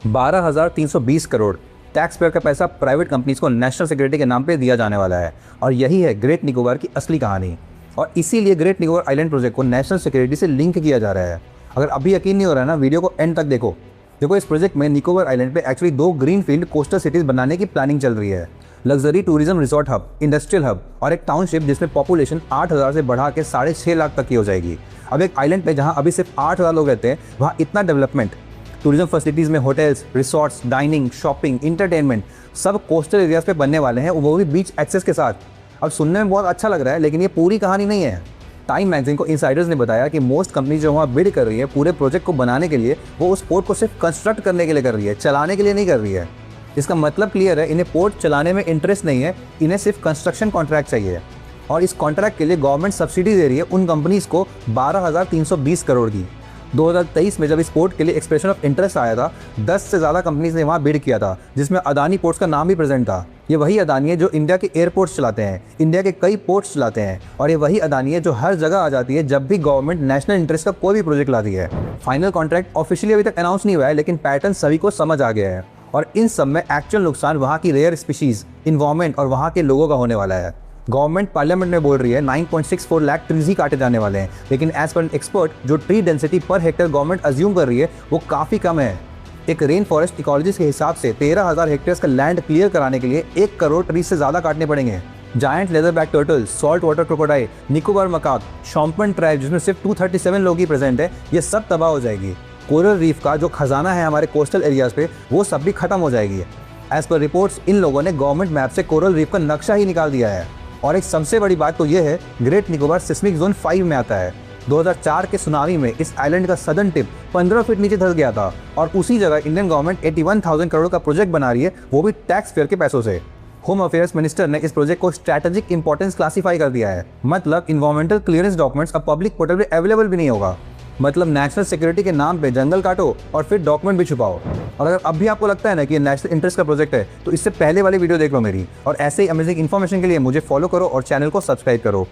12,320 crore tax payer का पैसा private companies को नेशनल सिक्योरिटी के नाम पे दिया जाने वाला है। और यही है ग्रेट निकोबार की असली कहानी। और इसीलिए ग्रेट निकोबार आइलैंड प्रोजेक्ट को नेशनल सिक्योरिटी से लिंक किया जा रहा है। अगर अभी यकीन नहीं हो रहा है ना, वीडियो को एंड तक देखो। इस प्रोजेक्ट में निकोबार आइलैंड पे actually 2 green field coastal cities बनाने की प्लानिंग चल रही है। Luxury tourism resort hub, industrial hub और एक टाउनशिप जिसमें पॉपुलेशन 8,000 से बढ़ा के 6.5 लाख तक की हो जाएगी। अब एक आइलैंड पे जहाँ अभी सिर्फ 8,000 लोग रहते हैं, वहाँ इतना डेवलपमेंट, टूरिज्म फैसिलिटीज़ में hotels, resorts, dining, shopping, entertainment सब कोस्टल एरियाज पे बनने वाले हैं, वो भी बीच एक्सेस के साथ। अब सुनने में बहुत अच्छा लग रहा है, लेकिन ये पूरी कहानी नहीं है। टाइम मैगजीन को इनसाइडर्स ने बताया कि मोस्ट कंपनी जो वहाँ बिड कर रही है पूरे प्रोजेक्ट को बनाने के लिए, वो उस पोर्ट को सिर्फ कंस्ट्रक्ट करने के लिए कर रही है, चलाने के लिए नहीं कर रही है। इसका मतलब क्लियर है, इन्हें पोर्ट चलाने में इंटरेस्ट नहीं है, इन्हें सिर्फ कंस्ट्रक्शन कॉन्ट्रैक्ट चाहिए। और इस कॉन्ट्रैक्ट के लिए गवर्नमेंट सब्सिडी दे रही है उन कंपनीज़ को 12,320 करोड़ की। 2023 में जब इस पोर्ट के लिए एक्सप्रेशन ऑफ इंटरेस्ट आया था, 10 से ज़्यादा कंपनीज ने वहाँ बिड किया था, जिसमें अदानी पोर्ट्स का नाम भी प्रेजेंट था। ये वही अदानी है जो इंडिया के एयरपोर्ट्स चलाते हैं, इंडिया के कई पोर्ट्स चलाते हैं, और ये वही अदानी है जो हर जगह आ जाती है जब भी गवर्नमेंट नेशनल इंटरेस्ट का कोई भी प्रोजेक्ट लाती है। फाइनल कॉन्ट्रैक्ट ऑफिशियली अभी तक अनाउंस नहीं हुआ है, लेकिन पैटर्न सभी को समझ आ गया है। और इन सब में एक्चुअल नुकसान वहाँ की रेयर स्पीशीज़, इन्वायरमेंट और वहाँ के लोगों का होने वाला है। गवर्नमेंट पार्लियामेंट में बोल रही है 9.64 लाख ट्रीज ही काटे जाने वाले हैं, लेकिन एज पर एक्सपर्ट जो tree density per hectare government assume कर रही है वो काफ़ी कम है। एक रेन फॉरेस्ट इकोलॉजिस्ट के हिसाब से 13,000 हेक्टेयर्स का लैंड क्लियर कराने के लिए 1 करोड़ ट्रीज से ज़्यादा काटने पड़ेंगे। Giant leatherback turtle, salt water crocodile, Nicobar macaque, Shompen tribe जिसमें सिर्फ 237 लोग ही प्रेजेंट है, ये सब तबाह हो जाएगी। कोरल रीफ का जो खजाना है हमारे कोस्टल एरियाज पे, वो सब भी खत्म हो जाएगी। एज पर रिपोर्ट्स इन लोगों ने गवर्नमेंट मैप से कोरल रीफ का नक्शा ही निकाल दिया है। और एक सबसे बड़ी बात तो ये है, ग्रेट निकोबार सिस्मिक जोन 5 में आता है। 2004 के सुनामी में इस आइलैंड का सदर्न टिप 15 फीट नीचे धंस गया था, और उसी जगह इंडियन गवर्नमेंट 81,000 करोड़ का प्रोजेक्ट बना रही है, वो भी टैक्स पेयर के पैसों से। होम अफेयर्स मिनिस्टर ने इस प्रोजेक्ट को स्ट्रैटेजिक इंपॉर्टेंस क्लासिफाई कर दिया है। मतलब इन्वायरमेंटल क्लियरेंस डॉक्यूमेंट्स अब पब्लिक पोर्टल पे अवेलेबल भी नहीं होगा। मतलब नेशनल सिक्योरिटी के नाम पे जंगल काटो और फिर डॉक्यूमेंट भी छुपाओ। और अगर अब भी आपको लगता है ना कि ये नेशनल इंटरेस्ट का प्रोजेक्ट है, तो इससे पहले वाली वीडियो देख लो मेरी। और ऐसे ही अमेजिंग इन्फॉर्मेशन के लिए मुझे फॉलो करो और चैनल को सब्सक्राइब करो।